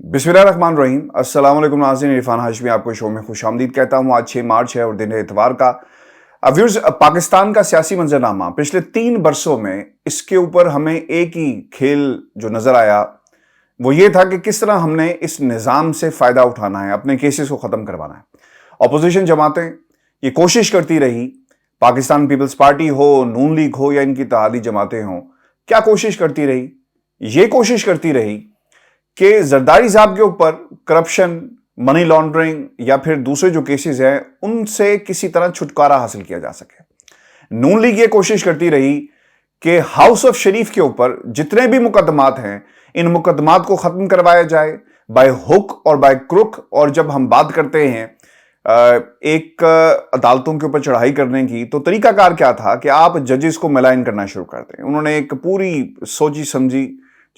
बिस्मिल्लाहिर्रहमानिर्रहीम। अस्सलाम वालेकुम नाज़रीन, इरफान हाशमी आपको शो में खुश आमदीद कहता हूँ। आज 6 मार्च है और दिन है इतवार का। व्यूअर्स, पाकिस्तान का सियासी मंजरनामा पिछले 3 बरसों में इसके ऊपर हमें एक ही खेल जो नजर आया वो ये था कि किस तरह हमने इस निज़ाम से फ़ायदा उठाना है, अपने केसेस को ख़त्म करवाना है। अपोजिशन जमातें ये कोशिश करती रही, पाकिस्तान पीपल्स पार्टी हो, नून लीग हो या इनकी इत्तेहादी जमातें हों, क्या कोशिश करती रही? ये कोशिश करती रही कि जरदारी साहब के ऊपर करप्शन, मनी लॉन्ड्रिंग या फिर दूसरे जो केसेस हैं उनसे किसी तरह छुटकारा हासिल किया जा सके। नून लीग ये कोशिश करती रही कि हाउस ऑफ शरीफ के ऊपर जितने भी मुकदमात हैं इन मुकदमात को खत्म करवाया जाए बाय हुक और बाय क्रुक। और जब हम बात करते हैं एक अदालतों के ऊपर चढ़ाई करने की, तो तरीकाकार क्या था कि आप जजेस को मिलाइन करना शुरू कर दें। उन्होंने एक पूरी सोची समझी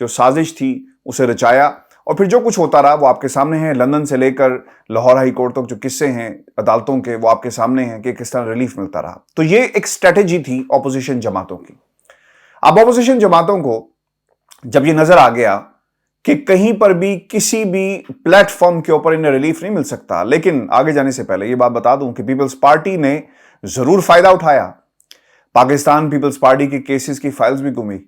जो साजिश थी उसे रचाया और फिर जो कुछ होता रहा वो आपके सामने है। लंदन से लेकर लाहौर हाई कोर्ट तक जो किस्से हैं अदालतों के वो आपके सामने हैं कि किस तरह रिलीफ मिलता रहा। तो ये एक स्ट्रेटेजी थी ऑपोजिशन जमातों की। अब ऑपोजिशन जमातों को जब ये नजर आ गया कि कहीं पर भी किसी भी प्लेटफॉर्म के ऊपर इन्हें रिलीफ नहीं मिल सकता, लेकिन आगे जाने से पहले ये बात बता दूं कि पीपल्स पार्टी ने जरूर फायदा उठाया। पाकिस्तान पीपल्स पार्टी के केसेस की फाइल्स भी घूमी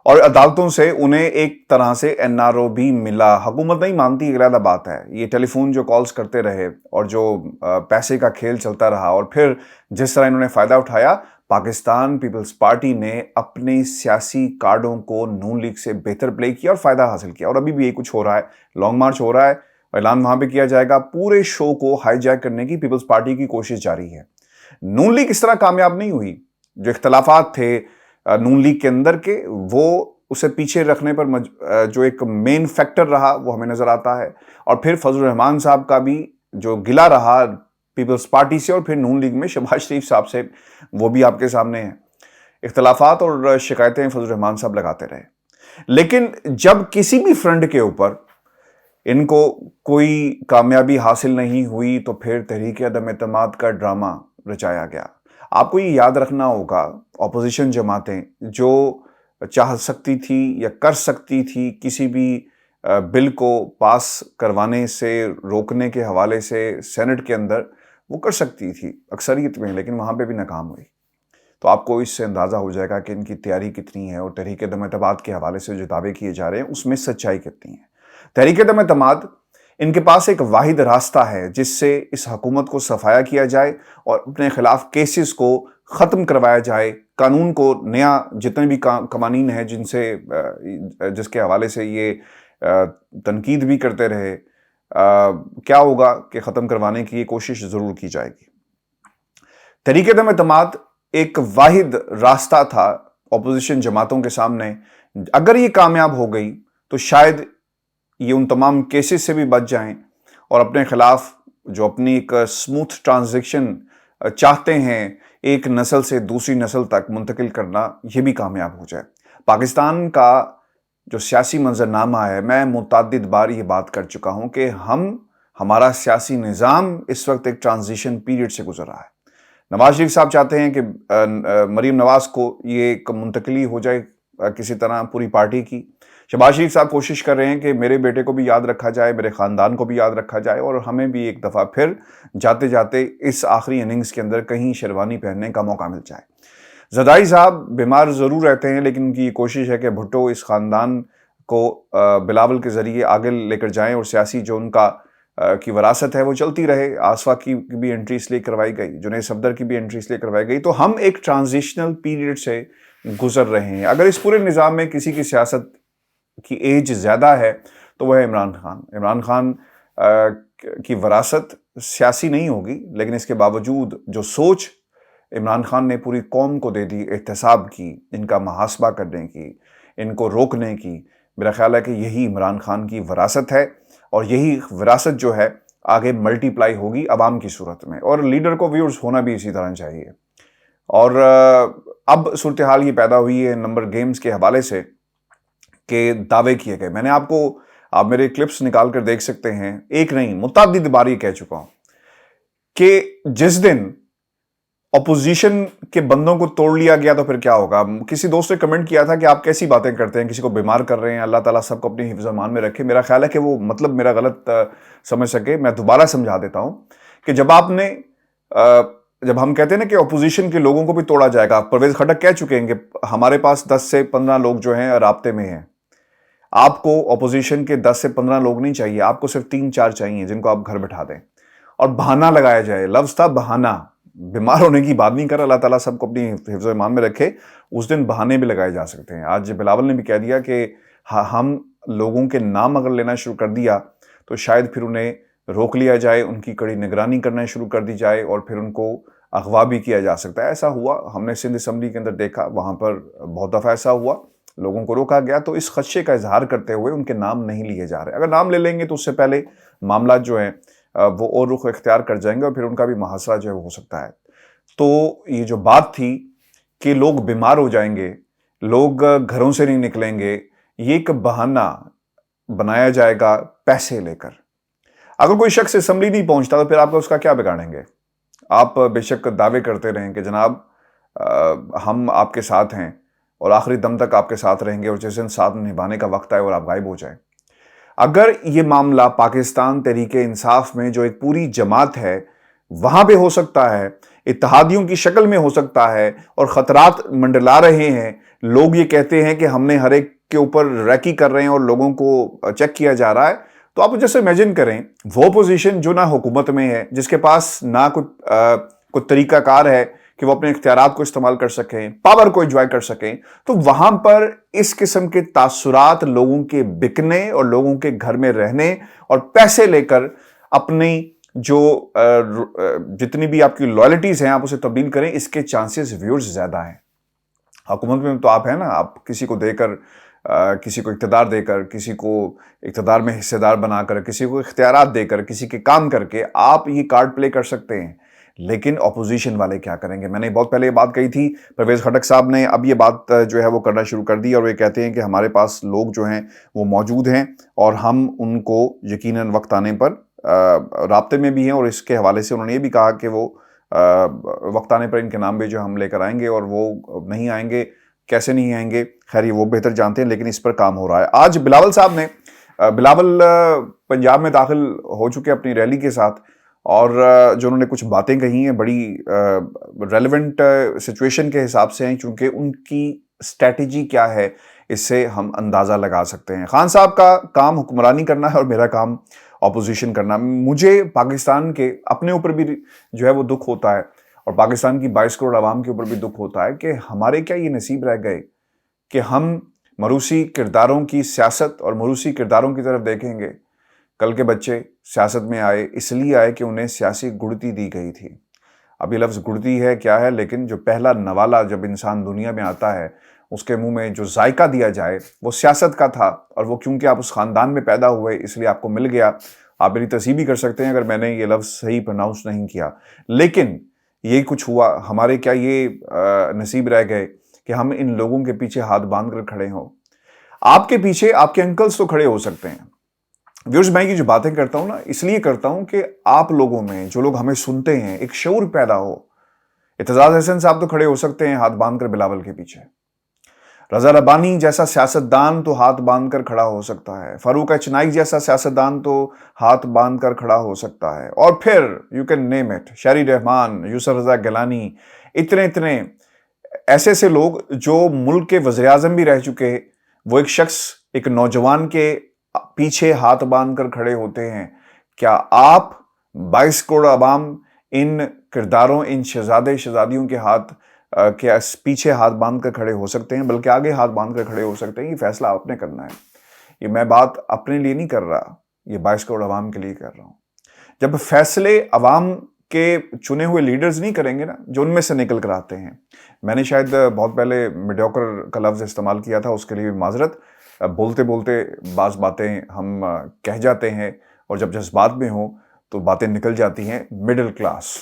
और अदालतों से उन्हें एक तरह से एनआरओ भी मिला। हुकूमत नहीं मानती, एक अलग बात है। ये टेलीफोन जो कॉल्स करते रहे और जो पैसे का खेल चलता रहा और फिर जिस तरह इन्होंने फायदा उठाया, पाकिस्तान पीपल्स पार्टी ने अपने सियासी कार्डों को नून लीग से बेहतर प्ले किया और फायदा हासिल किया। और अभी भी ये कुछ हो रहा है, लॉन्ग मार्च हो रहा है, ऐलान वहां पे किया जाएगा। पूरे शो को हाईजैक करने की पीपल्स पार्टी की कोशिश जारी है। नून लीग इस तरह कामयाब नहीं हुई। जो इख्तलाफात थे नून लीग के अंदर के, वो उसे पीछे रखने पर जो एक मेन फैक्टर रहा वो हमें नजर आता है। और फिर फजल रहमान साहब का भी जो गिला रहा पीपल्स पार्टी से और फिर नून लीग में शहबाज शरीफ साहब से, वो भी आपके सामने है। इख्तलाफात और शिकायतें फजल रहमान साहब लगाते रहे, लेकिन जब किसी भी फ्रंट के ऊपर इनको कोई कामयाबी हासिल नहीं हुई तो फिर तहरीक अदम एतमाद का ड्रामा रचाया गया। आपको ये याद रखना होगा, ऑपोजिशन जमातें जो चाह सकती थी या कर सकती थी किसी भी बिल को पास करवाने से रोकने के हवाले से सेनेट के अंदर, वो कर सकती थी अक्सरियत में, लेकिन वहाँ पे भी नाकाम हुई। तो आपको इससे अंदाज़ा हो जाएगा कि इनकी तैयारी कितनी है और तहरीक अदम एतमाद के हवाले से जो दावे किए जा रहे हैं उसमें सच्चाई कितनी है। तहरीक अदम एतमाद, इनके पास एक वाहिद रास्ता है जिससे इस हुकूमत को सफाया किया जाए और अपने खिलाफ केसेस को ख़त्म करवाया जाए। कानून को नया जितने भी कवानीन है जिसके हवाले से ये तनकीद भी करते रहे, क्या होगा कि ख़त्म करवाने की ये कोशिश ज़रूर की जाएगी। तहरीक अदम एतमाद एक वाहिद रास्ता था ऑपोजिशन जमातों के सामने। अगर ये कामयाब हो गई तो शायद ये उन तमाम केसेस से भी बच जाएं और अपने खिलाफ जो अपनी एक स्मूथ ट्रांजिशन चाहते हैं, एक नस्ल से दूसरी नस्ल तक मुंतकिल करना, ये भी कामयाब हो जाए। पाकिस्तान का जो सियासी मंजरनामा है, मैं मुतअद्दिद बार ये बात कर चुका हूँ कि हमारा सियासी निज़ाम इस वक्त एक ट्रांजिशन पीरियड से गुजर रहा है। नवाज शरीफ साहब चाहते हैं कि मरीम नवाज को ये एक मुंतकली हो जाए किसी तरह पूरी पार्टी की। शहबाज शरीफ साहब कोशिश कर रहे हैं कि मेरे बेटे को भी याद रखा जाए, मेरे ख़ानदान को भी याद रखा जाए और हमें भी एक दफ़ा फिर जाते जाते इस आखिरी इनिंग्स के अंदर कहीं शेरवानी पहनने का मौका मिल जाए। जरदारी साहब बीमार ज़रूर रहते हैं, लेकिन उनकी कोशिश है कि भुट्टो इस ख़ानदान को बिलावल के ज़रिए आगे लेकर जाएँ और सियासी जो उनका की वरासत है वो चलती रहे। आसफा की भी एंट्री इसलिए करवाई गई, जुनैद सफदर की भी एंट्री इसलिए करवाई गई। तो हम एक ट्रांजिशनल पीरियड से गुजर रहे हैं। अगर इस पूरे निज़ाम में किसी की सियासत की एज ज़्यादा है तो वह है इमरान खान। इमरान खान की वरासत सियासी नहीं होगी, लेकिन इसके बावजूद जो सोच इमरान खान ने पूरी कौम को दे दी एहतसाब की, इनका मुहासबा करने की, इनको रोकने की, मेरा ख्याल है कि यही इमरान खान की वरासत है और यही विरासत जो है आगे मल्टीप्लाई होगी अवाम की सूरत में। और लीडर को व्यूअर्स होना भी इसी तरह चाहिए। और अब सूरत हाल ये पैदा हुई है नंबर गेम्स के हवाले से के दावे किए गए। मैंने आप मेरे क्लिप्स निकाल कर देख सकते हैं, एक नहीं मुतअद्दिद बार ये कह चुका हूं कि जिस दिन अपोजिशन के बंदों को तोड़ लिया गया तो फिर क्या होगा? किसी दोस्त ने कमेंट किया था कि आप कैसी बातें करते हैं, किसी को बीमार कर रहे हैं, अल्लाह ताला सबको अपनी हिफ्ज़ अमान में रखे। मेरा ख्याल है कि वो मतलब मेरा गलत समझ सके। मैं दोबारा समझा देता हूं कि जब हम कहते हैं ना कि अपोजिशन के लोगों को भी तोड़ा जाएगा, परवेज खटक कह चुके हैं कि हमारे पास 10 से 15 लोग जो हैं राब्ते में हैं। आपको अपोजिशन के 10 से 15 लोग नहीं चाहिए, आपको सिर्फ 3-4 चाहिए जिनको आप घर बिठा दें और बहाना लगाया जाए। लफ्ज था बहाना, बीमार होने की बात नहीं कर रहा। अल्लाह ताला सबको अपनी हिफ्ज़ ईमान में रखे। उस दिन बहाने भी लगाए जा सकते हैं। आज बिलावल ने भी कह दिया कि हम लोगों के नाम अगर लेना शुरू कर दिया तो शायद फिर उन्हें रोक लिया जाए, उनकी कड़ी निगरानी करना शुरू कर दी जाए और फिर उनको अगवा भी किया जा सकता है। ऐसा हुआ, हमने सिंध असम्बली के अंदर देखा, वहाँ पर बहुत दफ़ा ऐसा हुआ, लोगों को रोका गया। तो इस खदशे का इजहार करते हुए उनके नाम नहीं लिए जा रहे। अगर नाम ले लेंगे तो उससे पहले मामला जो है वो और रुख इख्तियार कर जाएंगे और फिर उनका भी मुहासरा जो है वो हो सकता है। तो ये जो बात थी कि लोग बीमार हो जाएंगे, लोग घरों से नहीं निकलेंगे, ये एक बहाना बनाया जाएगा पैसे लेकर। अगर कोई शख्स असम्बली नहीं पहुंचता तो फिर आप उसका क्या बिगाड़ेंगे? आप बेशक दावे करते रहें कि जनाब हम आपके साथ हैं और आखिरी दम तक आपके साथ रहेंगे और जिस दिन साथ निभाने का वक्त आए और आप गायब हो जाएं। अगर ये मामला पाकिस्तान तहरीके इंसाफ में जो एक पूरी जमात है वहां पे हो सकता है, इत्तेहादियों की शक्ल में हो सकता है और खतरात मंडला रहे हैं, लोग ये कहते हैं कि हमने हर एक के ऊपर रैकी कर रहे हैं और लोगों को चेक किया जा रहा है, तो आप जैसे इमेजिन करें वो पोजीशन जो ना हुकूमत में है, जिसके पास ना कोई तरीकाकार है कि वो अपने इख्तियारात को इस्तेमाल कर सकें, पावर को एंजॉय कर सकें, तो वहां पर इस किस्म के तासुरात लोगों के बिकने और लोगों के घर में रहने और पैसे लेकर अपनी जो जितनी भी आपकी लॉयल्टीज हैं आप उसे तब्दील करें, इसके चांसेस व्यूअर्स ज्यादा हैं। हुकूमत में तो आप हैं ना, आप किसी को देकर किसी को इख्तियार देकर, किसी को इख्तियार में हिस्सेदार बनाकर, किसी को इख्तियारात देकर, किसी के काम करके आप ये कार्ड प्ले कर सकते हैं। लेकिन अपोजिशन वाले क्या करेंगे? मैंने बहुत पहले ये बात कही थी, परवेज खटक साहब ने अब ये बात जो है वो करना शुरू कर दी और वे कहते हैं कि हमारे पास लोग जो हैं वो मौजूद हैं और हम उनको यकीनन वक्त आने पर राब्ते में भी हैं और इसके हवाले से उन्होंने ये भी कहा कि वो वक्त आने पर इनके नाम भी जो हम लेकर आएंगे और वो नहीं आएंगे, कैसे नहीं आएंगे, खैर ये वो बेहतर जानते हैं, लेकिन इस पर काम हो रहा है। आज बिलावल साहब ने बिलावल पंजाब में दाखिल हो चुके अपनी रैली के साथ और जो उन्होंने कुछ बातें कही हैं बड़ी रेलेवेंट सिचुएशन के हिसाब से हैं, क्योंकि उनकी स्ट्रैटेजी क्या है इससे हम अंदाज़ा लगा सकते हैं। खान साहब का काम हुक्मरानी करना है और मेरा काम अपोजिशन करना। मुझे पाकिस्तान के अपने ऊपर भी जो है वो दुख होता है और पाकिस्तान की 22 करोड़ आवाम के ऊपर भी दुख होता है कि हमारे क्या ये नसीब रह गए कि हम मरूसी किरदारों की सियासत और मरूसी किरदारों की तरफ देखेंगे। कल के बच्चे सियासत में आए इसलिए आए कि उन्हें सियासी गुड़ती दी गई थी। अब ये लफ्ज़ गुड़ती है क्या है, लेकिन जो पहला नवाला जब इंसान दुनिया में आता है उसके मुंह में जो जायका दिया जाए वो सियासत का था और वो क्योंकि आप उस ख़ानदान में पैदा हुए इसलिए आपको मिल गया। आप मेरी तस्दीक भी कर सकते हैं अगर मैंने ये लफ्ज़ सही प्रोनाउंस नहीं किया, लेकिन यही कुछ हुआ। हमारे क्या ये नसीब रह गए कि हम इन लोगों के पीछे हाथ बांध कर खड़े हों? आपके पीछे आपके अंकल्स तो खड़े हो सकते हैं। व्यूअर्स, मैं ये जो बातें करता हूं ना इसलिए करता हूं कि आप लोगों में, जो लोग हमें सुनते हैं, एक शऊर पैदा हो। इत्तेज़ाज़ हसन साहब तो खड़े हो सकते हैं हाथ बांधकर बिलावल के पीछे, रजा रब्बानी जैसा सियासतदान तो हाथ बांधकर खड़ा हो सकता है, फारूक अचनाई जैसा सियासतदान तो हाथ बांधकर खड़ा हो सकता है, और फिर यू कैन नेम इट, शारी रहमान, यूसुफ रजा गिलानी, इतने इतने ऐसे ऐसे लोग जो मुल्क के वज़ीर-ए-आज़म भी रह चुके। वो एक शख्स एक नौजवान के पीछे हाथ बांधकर खड़े होते हैं। क्या आप 22 करोड़ अवाम इन किरदारों, इन शहजादे शहजादियों के हाथ के पीछे हाथ बांध कर खड़े हो सकते हैं, बल्कि आगे हाथ बांध कर खड़े हो सकते हैं? ये फैसला आपने करना है। ये मैं बात अपने लिए नहीं कर रहा, ये 22 करोड़ अवाम के लिए कर रहा हूं। जब फैसले अवाम के चुने हुए लीडर्स नहीं करेंगे ना, जो उनमें से निकल कर आते हैं, मैंने शायद बहुत पहले मीडियोकर का लफ्ज़ इस्तेमाल किया था, उसके लिए भी माजरत। बोलते बोलते बाज़ बातें हम कह जाते हैं और जब जज्बात में हो तो बातें निकल जाती हैं। Middle class,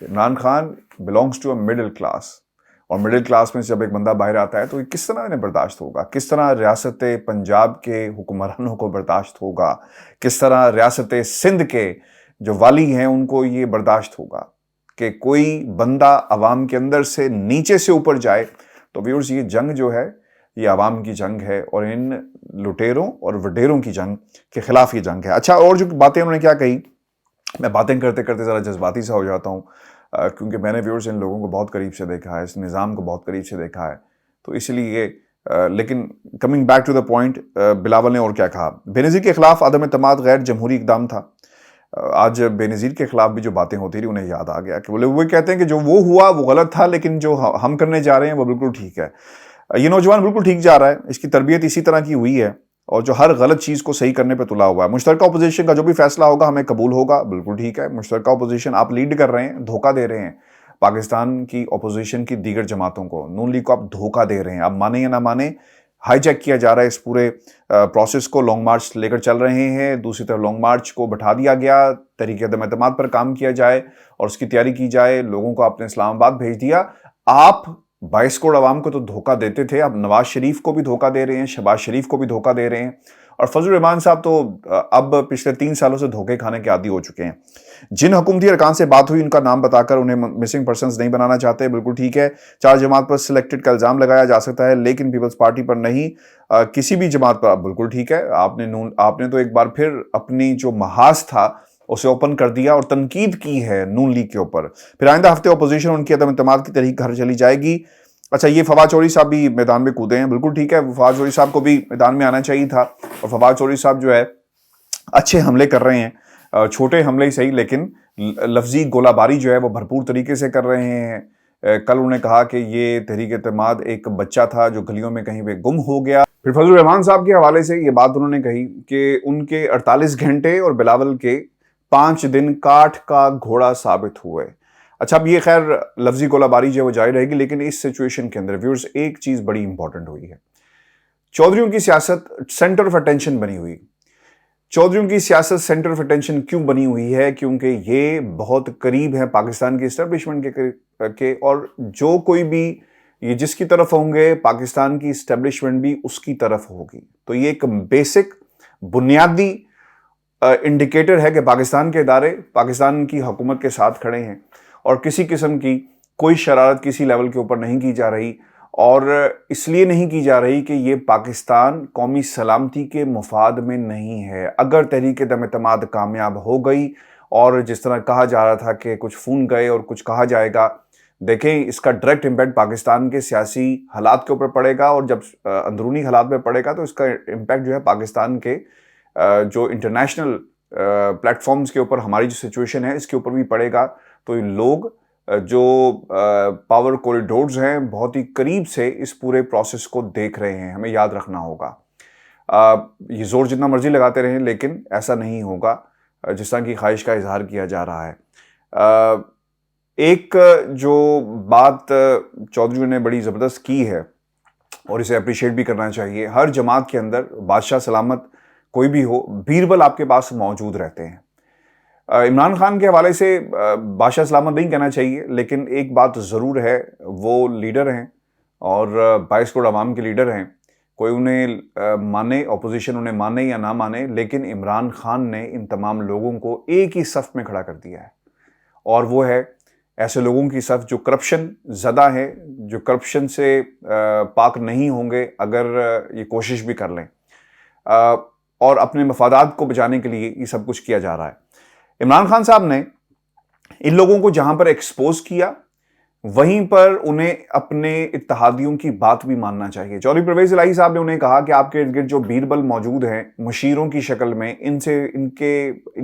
Imran Khan belongs to a middle class, और मिडिल क्लास में से जब एक बंदा बाहर आता है तो किस तरह इन्हें बर्दाश्त होगा, किस तरह रियासत पंजाब के हुक्मरानों को बर्दाश्त होगा, किस तरह रियासत सिंध के जो वाली हैं उनको ये बर्दाश्त होगा کہ کوئی بندہ عوام کے اندر سے نیچے سے اوپر جائے تو ویورز یہ جنگ جو ہے یہ عوام کی جنگ ہے اور ان لٹیروں اور وڈیروں کی جنگ کے خلاف یہ جنگ ہے. اچھا، اور جو باتیں انہوں نے کیا کہی، میں باتیں کرتے کرتے ذرا جذباتی سا ہو جاتا ہوں کیونکہ میں نے ویورز ان لوگوں کو بہت قریب سے دیکھا ہے، اس نظام کو بہت قریب سے دیکھا ہے، تو اس لیے لیکن coming back to the point, Bilawal نے اور کیا کہا. بے نظیر کے خلاف عدم اعتماد غیر جمہوری اقدام تھا. آج بے نظیر کے خلاف بھی جو باتیں ہوتی رہی انہیں یاد آ گیا کہ وہ کہتے ہیں کہ جو وہ ہوا وہ غلط تھا لیکن جو ہم کرنے جا رہے ہیں وہ بالکل ٹھیک ہے. یہ نوجوان بالکل ٹھیک جا رہا ہے، اس کی تربیت اسی طرح کی ہوئی ہے اور جو ہر غلط چیز کو صحیح کرنے پہ تلا ہوا ہے. مشترکہ اپوزیشن کا جو بھی فیصلہ ہوگا ہمیں قبول ہوگا، بالکل ٹھیک ہے. مشترکہ اپوزیشن آپ لیڈ کر رہے ہیں، دھوکہ دے رہے ہیں پاکستان کی اپوزیشن کی دیگر جماعتوں کو، نون لیگ کو آپ دھوکہ دے رہے ہیں. آپ مانیں یا نہ مانیں، ہائی جیک کیا جا رہا ہے اس پورے پروسیس کو. لانگ مارچ لے کر چل رہے ہیں، دوسری طرف لانگ مارچ کو بٹھا دیا گیا، تحریک عدم اعتماد پر کام کیا جائے اور اس کی تیاری کی جائے. لوگوں کو آپ نے اسلام آباد بھیج دیا. آپ 22 کروڑ عوام کو تو دھوکہ دیتے تھے، اب نواز شریف کو بھی دھوکہ دے رہے ہیں، شہباز شریف کو بھی دھوکہ دے رہے ہیں اور فضل الرحمان صاحب تو اب پچھلے 3 سالوں سے دھوکے کھانے کے عادی ہو چکے ہیں. جن حکومتی ارکان سے بات ہوئی ان کا نام بتا کر انہیں مسنگ پرسنز نہیں بنانا چاہتے، بالکل ٹھیک ہے. 4 جماعت پر سلیکٹڈ کا الزام لگایا جا سکتا ہے لیکن پیپلز پارٹی پر نہیں، کسی بھی جماعت پر. بالکل ٹھیک ہے. آپ نے تو ایک بار پھر اپنی جو محاذ تھا اسے اوپن کر دیا اور تنقید کی ہے نون لیگ کے اوپر. پھر آئندہ ہفتے اپوزیشن ان کی عدم اعتماد کی تحریک گھر چلی جائے گی. اچھا، یہ فواد چودھری صاحب بھی میدان میں کودے ہیں، بالکل ٹھیک ہے. فواد چودھری صاحب کو بھی میدان میں آنا چاہیے تھا اور فواد چودھری صاحب جو ہے اچھے حملے کر رہے ہیں، چھوٹے حملے ہی صحیح لیکن لفظی گولہ باری جو ہے وہ بھرپور طریقے سے کر رہے ہیں. کل انہوں نے کہا کہ یہ تحریک اعتماد ایک بچہ تھا جو گلیوں میں کہیں پہ گم ہو گیا. پھر فضل الرحمان صاحب کے حوالے سے یہ بات انہوں نے کہی کہ ان کے 48 گھنٹے اور بلاول کے 5 دن کاٹھ کا گھوڑا ثابت ہوئے. اچھا، اب یہ خیر لفظی گولہ باری جو ہے وہ جاری رہے گی لیکن اس سچویشن کے اندر ویورز ایک چیز بڑی امپورٹنٹ ہوئی ہے. چودھریوں کی سیاست سینٹر آف اٹینشن بنی ہوئی. چودھریوں کی سیاست سینٹر آف اٹینشن کیوں بنی ہوئی ہے؟ کیونکہ یہ بہت قریب ہے پاکستان کی اسٹیبلشمنٹ کے اور جو کوئی بھی یہ جس کی طرف ہوں گے پاکستان کی اسٹیبلشمنٹ بھی اس کی طرف ہوگی. تو یہ ایک بیسک بنیادی انڈیکیٹر ہے کہ پاکستان کے ادارے پاکستان کی حکومت کے ساتھ کھڑے ہیں اور کسی قسم کی کوئی شرارت کسی لیول کے اوپر نہیں کی جا رہی. اور اس لیے نہیں کی جا رہی کہ یہ پاکستان قومی سلامتی کے مفاد میں نہیں ہے. اگر تحریک عدم اعتماد کامیاب ہو گئی اور جس طرح کہا جا رہا تھا کہ کچھ فون گئے اور کچھ کہا جائے گا، دیکھیں اس کا ڈائریکٹ امپیکٹ پاکستان کے سیاسی حالات کے اوپر پڑے گا اور جب اندرونی حالات میں پڑے گا تو اس کا امپیکٹ جو ہے پاکستان کے جو انٹرنیشنل پلیٹ فارمز کے اوپر ہماری جو سچویشن ہے اس کے اوپر بھی پڑے گا. تو لوگ جو پاور کوریڈورز ہیں بہت ہی قریب سے اس پورے پروسیس کو دیکھ رہے ہیں. ہمیں یاد رکھنا ہوگا، یہ زور جتنا مرضی لگاتے رہیں لیکن ایسا نہیں ہوگا جس طرح کی خواہش کا اظہار کیا جا رہا ہے. ایک جو بات چودھریوں نے بڑی زبردست کی ہے اور اسے اپریشیٹ بھی کرنا چاہیے، ہر جماعت کے اندر بادشاہ سلامت کوئی بھی ہو، بیربل آپ کے پاس موجود رہتے ہیں. عمران خان کے حوالے سے بادشاہ سلامت نہیں کہنا چاہیے لیکن ایک بات ضرور ہے، وہ لیڈر ہیں اور 22 کروڑ عوام کے لیڈر ہیں. کوئی انہیں مانے، اپوزیشن انہیں مانے یا نہ مانے، لیکن عمران خان نے ان تمام لوگوں کو ایک ہی صف میں کھڑا کر دیا ہے اور وہ ہے ایسے لوگوں کی صف جو کرپشن زدہ ہیں، جو کرپشن سے پاک نہیں ہوں گے اگر یہ کوشش بھی کر لیں، اور اپنے مفادات کو بچانے کے لیے یہ سب کچھ کیا جا رہا ہے. عمران خان صاحب نے ان لوگوں کو جہاں پر ایکسپوز کیا وہیں پر انہیں اپنے اتحادیوں کی بات بھی ماننا چاہیے. چودھری پرویز الہی صاحب نے انہیں کہا کہ آپ کے ارد گرد جو بیربل موجود ہیں مشیروں کی شکل میں، ان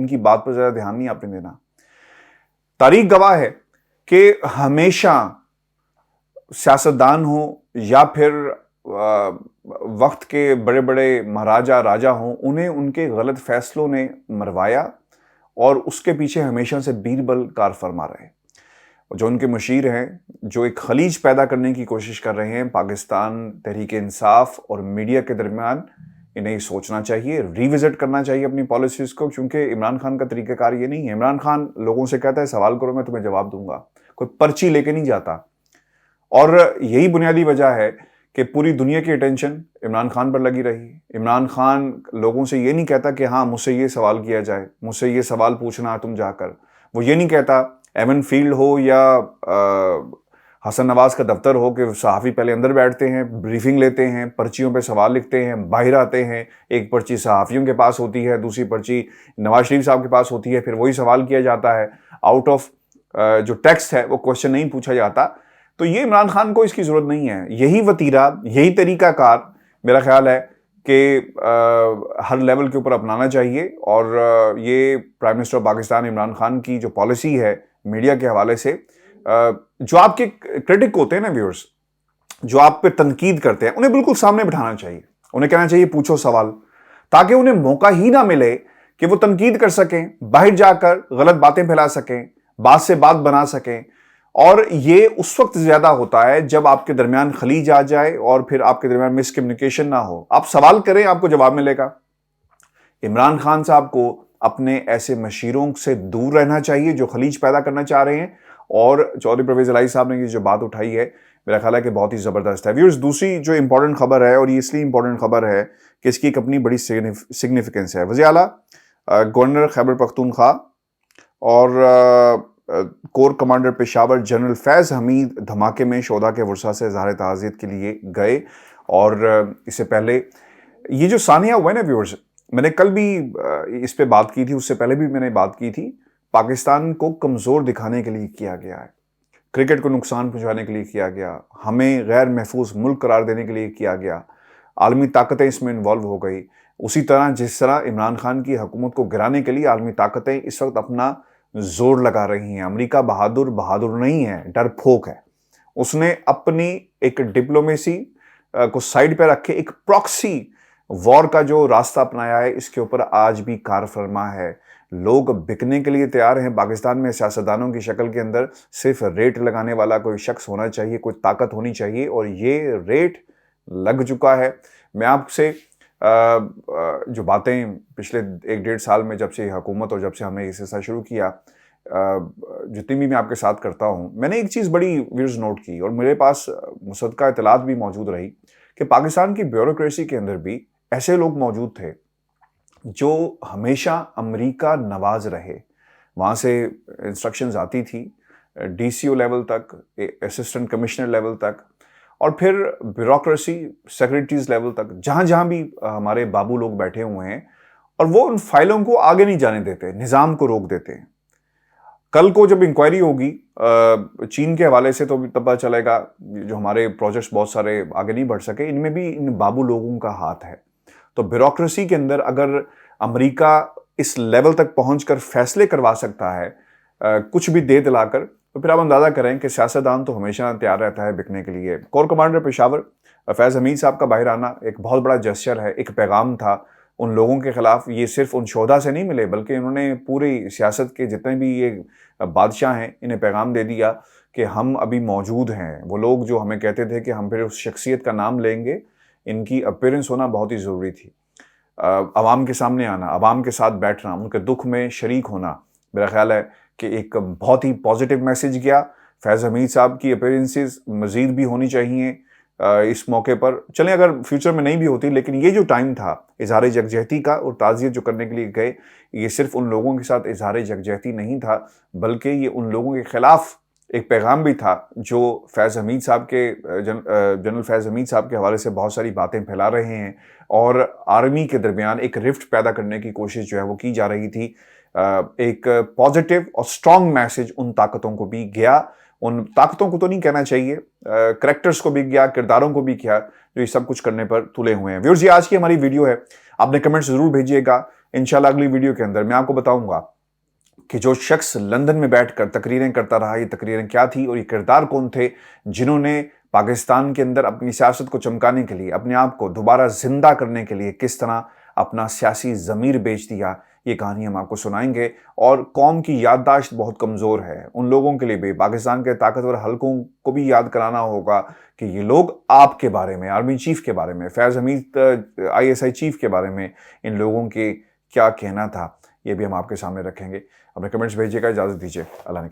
کی بات پر زیادہ دھیان نہیں آپ نے دینا. تاریخ گواہ ہے کہ ہمیشہ سیاستدان ہوں یا پھر وقت کے بڑے بڑے مہاراجہ راجہ ہوں، انہیں ان کے غلط فیصلوں نے مروایا اور اس کے پیچھے ہمیشہ سے بیربل کار فرما رہے. جو ان کے مشیر ہیں، جو ایک خلیج پیدا کرنے کی کوشش کر رہے ہیں پاکستان تحریک انصاف اور میڈیا کے درمیان، انہیں سوچنا چاہیے، ریوزٹ کرنا چاہیے اپنی پالیسیز کو. کیونکہ عمران خان کا طریقہ کار یہ نہیں ہے. عمران خان لوگوں سے کہتا ہے سوال کرو میں تمہیں جواب دوں گا، کوئی پرچی لے کے نہیں جاتا. اور یہی بنیادی وجہ ہے کہ پوری دنیا کی اٹینشن عمران خان پر لگی رہی. عمران خان لوگوں سے یہ نہیں کہتا کہ ہاں مجھ سے یہ سوال کیا جائے، مجھ سے یہ سوال پوچھنا تم جا کر. وہ یہ نہیں کہتا ایون فیلڈ ہو یا حسن نواز کا دفتر ہو کہ صحافی پہلے اندر بیٹھتے ہیں، بریفنگ لیتے ہیں، پرچیوں پہ سوال لکھتے ہیں، باہر آتے ہیں، ایک پرچی صحافیوں کے پاس ہوتی ہے، دوسری پرچی نواز شریف صاحب کے پاس ہوتی ہے، پھر وہی سوال کیا جاتا ہے، آؤٹ آف جو ٹیکسٹ ہے وہ کوشچن نہیں پوچھا جاتا. تو یہ عمران خان کو اس کی ضرورت نہیں ہے. یہی وتیرہ، یہی طریقہ کار میرا خیال ہے کہ ہر لیول کے اوپر اپنانا چاہیے. اور یہ پرائم منسٹر پاکستان عمران خان کی جو پالیسی ہے میڈیا کے حوالے سے، جو آپ کے کرٹک ہوتے ہیں نا ویورز، جو آپ پہ تنقید کرتے ہیں، انہیں بالکل سامنے بٹھانا چاہیے. انہیں کہنا چاہیے پوچھو سوال، تاکہ انہیں موقع ہی نہ ملے کہ وہ تنقید کر سکیں، باہر جا کر غلط باتیں پھیلا سکیں، بات سے بات بنا سکیں. اور یہ اس وقت زیادہ ہوتا ہے جب آپ کے درمیان خلیج آ جائے اور پھر آپ کے درمیان مس کمیونیکیشن نہ ہو. آپ سوال کریں، آپ کو جواب ملے گا. عمران خان صاحب کو اپنے ایسے مشیروں سے دور رہنا چاہیے جو خلیج پیدا کرنا چاہ رہے ہیں. اور چودھری پرویز الہی صاحب نے یہ جو بات اٹھائی ہے میرا خیال ہے کہ بہت ہی زبردست ہے. ویورز، دوسری جو امپورٹنٹ خبر ہے، اور یہ اس لیے امپورٹنٹ خبر ہے کہ اس کی ایک اپنی بڑی سگنیفیکنس ہے. وزیر اعلیٰ گورنر خیبر پختونخوا اور کور کمانڈر پشاور جنرل فیض حمید دھماکے میں شہداء کے ورثاء سے اظہار تعزیت کے لیے گئے. اور اس سے پہلے یہ جو ثانیہ ہوا ہے نا ویورز، میں نے کل بھی اس پہ بات کی تھی، اس سے پہلے بھی میں نے بات کی تھی. پاکستان کو کمزور دکھانے کے لیے کیا گیا ہے، کرکٹ کو نقصان پہنچانے کے لیے کیا گیا، ہمیں غیر محفوظ ملک قرار دینے کے لیے کیا گیا، عالمی طاقتیں اس میں انوالو ہو گئی. اسی طرح جس طرح عمران خان کی حکومت کو گرانے کے لیے عالمی طاقتیں اس وقت اپنا زور لگا رہی ہیں. امریکہ بہادر نہیں ہے، ڈر پھوک ہے. اس نے اپنی ایک ڈپلومیسی کو سائیڈ پہ رکھے ایک پراکسی وار کا جو راستہ اپنایا ہے، اس کے اوپر آج بھی کار فرما ہے. لوگ بکنے کے لیے تیار ہیں. پاکستان میں سیاستدانوں کی شکل کے اندر صرف ریٹ لگانے والا کوئی شخص ہونا چاہیے، کوئی طاقت ہونی چاہیے، اور یہ ریٹ لگ چکا ہے. میں آپ سے جو باتیں پچھلے 1-1.5 سال میں جب سے یہ حکومت اور جب سے ہم نے یہ سلسلہ شروع کیا، جتنی بھی میں آپ کے ساتھ کرتا ہوں، میں نے ایک چیز بڑی ویورز نوٹ کی اور میرے پاس مصدقہ اطلاعات بھی موجود رہی کہ پاکستان کی بیوروکریسی کے اندر بھی ایسے لوگ موجود تھے جو ہمیشہ امریکہ نواز رہے. وہاں سے انسٹرکشنز آتی تھی ڈی سی او لیول تک، اسسٹنٹ کمشنر لیول تک، اور پھر بیوروکریسی سیکرٹریز لیول تک، جہاں جہاں بھی ہمارے بابو لوگ بیٹھے ہوئے ہیں، اور وہ ان فائلوں کو آگے نہیں جانے دیتے، نظام کو روک دیتے ہیں. کل کو جب انکوائری ہوگی چین کے حوالے سے تو تب پتہ چلے گا جو ہمارے پروجیکٹس بہت سارے آگے نہیں بڑھ سکے، ان میں بھی ان بابو لوگوں کا ہاتھ ہے. تو بیوروکریسی کے اندر اگر امریکہ اس لیول تک پہنچ کر فیصلے کروا سکتا ہے کچھ بھی دے دلا کر، تو پھر آپ اندازہ کریں کہ سیاستدان تو ہمیشہ تیار رہتا ہے بکنے کے لیے. کور کمانڈر پشاور فیض حمید صاحب کا باہر آنا ایک بہت بڑا جسچر ہے، ایک پیغام تھا ان لوگوں کے خلاف. یہ صرف ان شہداء سے نہیں ملے، بلکہ انہوں نے پوری سیاست کے جتنے بھی یہ بادشاہ ہیں انہیں پیغام دے دیا کہ ہم ابھی موجود ہیں. وہ لوگ جو ہمیں کہتے تھے کہ ہم پھر اس شخصیت کا نام لیں گے، ان کی اپیرنس ہونا بہت ہی ضروری تھی. عوام کے سامنے آنا، عوام کے ساتھ بیٹھنا، ان کے دکھ میں شریک ہونا، میرا خیال ہے کہ ایک بہت ہی پازیٹیو میسج گیا. فیض حمید صاحب کی اپیرنسز مزید بھی ہونی چاہیے اس موقع پر. چلیں اگر فیوچر میں نہیں بھی ہوتی، لیکن یہ جو ٹائم تھا اظہار یکجہتی کا اور تعزیت جو کرنے کے لیے گئے، یہ صرف ان لوگوں کے ساتھ اظہار یکجہتی نہیں تھا، بلکہ یہ ان لوگوں کے خلاف ایک پیغام بھی تھا جو فیض حمید صاحب کے جنرل فیض حمید صاحب کے حوالے سے بہت ساری باتیں پھیلا رہے ہیں، اور آرمی کے درمیان ایک رفٹ پیدا کرنے کی کوشش جو ہے وہ کی جا رہی تھی. ایک پازیٹیو اور سٹرونگ میسج ان طاقتوں کو بھی گیا. ان طاقتوں کو تو نہیں کہنا چاہیے، کریکٹرز کو بھی گیا، کرداروں کو بھی کیا، جو یہ سب کچھ کرنے پر تلے ہوئے ہیں. ویورز، یہ آج کی ہماری ویڈیو ہے. آپ نے کمنٹس ضرور بھیجیے گا. انشاءاللہ اگلی ویڈیو کے اندر میں آپ کو بتاؤں گا کہ جو شخص لندن میں بیٹھ کر تقریریں کرتا رہا، یہ تقریریں کیا تھی اور یہ کردار کون تھے جنہوں نے پاکستان کے اندر اپنی سیاست کو چمکانے کے لیے، اپنے آپ کو دوبارہ زندہ کرنے کے لیے کس طرح اپنا سیاسی ضمیر بیچ دیا. یہ کہانی ہم آپ کو سنائیں گے. اور قوم کی یادداشت بہت کمزور ہے، ان لوگوں کے لیے بھی، پاکستان کے طاقتور حلقوں کو بھی یاد کرانا ہوگا کہ یہ لوگ آپ کے بارے میں، آرمی چیف کے بارے میں، فیض حمید ISI چیف کے بارے میں ان لوگوں کے کیا کہنا تھا. یہ بھی ہم آپ کے سامنے رکھیں گے. اپنے کمنٹس بھیجیے گا. اجازت دیجیے. اللہ نے